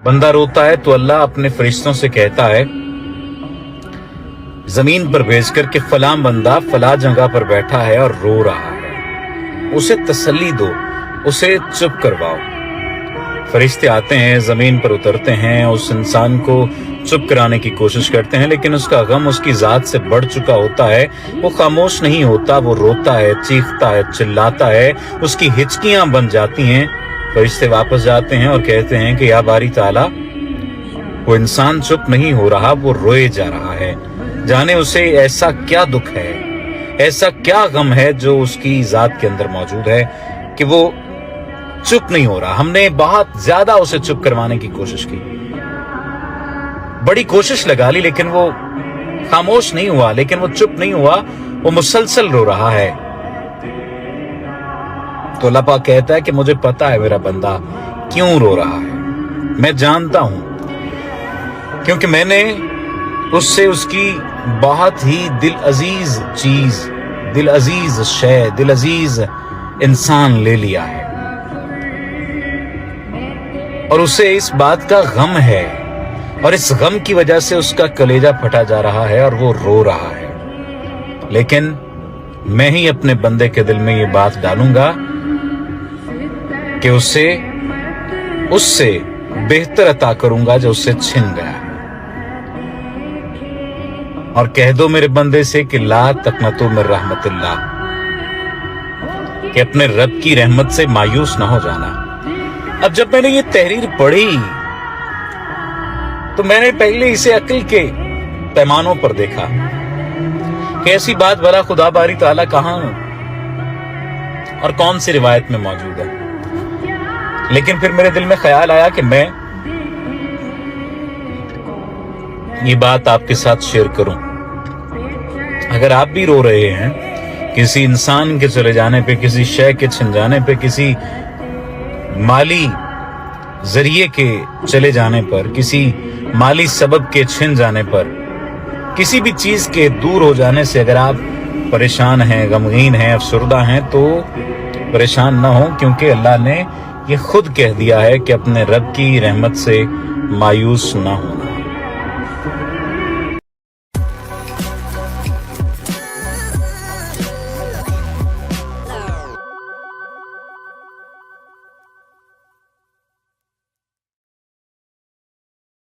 बंदा रोता है तो अल्लाह अपने फरिश्तों से कहता है जमीन पर भेजकर कि फलां बंदा फला जगह पर बैठा है और रो रहा है, उसे तसल्ली दो, उसे चुप करवाओ। फरिश्ते आते हैं, जमीन पर उतरते हैं, उस इंसान को चुप कराने की कोशिश करते हैं, लेकिन उसका गम उसकी जात से बढ़ चुका होता है। वो खामोश नहीं होता, वो रोता है, चीखता है, चिल्लाता है, उसकी हिचकियां बन जाती हैं। फरिश्ते वापस जाते हैं और कहते हैं कि या बारी ताला, वो इंसान चुप नहीं हो रहा, वो रोए जा रहा है। जाने उसे ऐसा क्या दुख है, ऐसा क्या गम है जो उसकी जात के अंदर मौजूद है कि वो चुप नहीं हो रहा। हमने बहुत ज्यादा उसे चुप करवाने की कोशिश की, बड़ी कोशिश लगा ली, लेकिन वो खामोश नहीं हुआ, लेकिन वो चुप नहीं हुआ, वो मुसलसल रो रहा है। तो अल्लाह पाक कहता है कि मुझे पता है मेरा बंदा क्यों रो रहा है, मैं जानता हूं, क्योंकि मैंने उससे उसकी बहुत ही दिल अजीज चीज, दिल अजीज शय, दिल अजीज इंसान ले लिया है, और उसे इस बात का गम है, और इस गम की वजह से उसका कलेजा फटा जा रहा है और वो रो रहा है। लेकिन मैं ही अपने बंदे के दिल में ये बात डालूंगा कि उससे बेहतर अता करूंगा जो उससे छिन गया। और कह दो मेरे बंदे से कि ला तकनतु मिन रहमतिल्लाह, कि अपने रब की रहमत से मायूस ना हो जाना। अब जब मैंने ये तहरीर पढ़ी तो मैंने पहले इसे अक्ल के पैमानों पर देखा कि ऐसी बात भला खुदा बारी ताला कहां और कौन सी रिवायत में मौजूद है। लेकिन फिर मेरे दिल में ख्याल आया कि मैं ये बात आपके साथ शेयर करूं। अगर आप भी रो रहे हैं किसी इंसान के चले जाने पे, किसी शय के छिन जाने पे, किसी माली जरिए के चले जाने पर, किसी माली सबब के छिन जाने पर, किसी भी चीज के दूर हो जाने से अगर आप परेशान हैं, गमगीन हैं, अफसरदा हैं, तो परेशान ना हो, क्योंकि अल्लाह ने ये खुद कह दिया है कि अपने रब की रहमत से मायूस ना होना।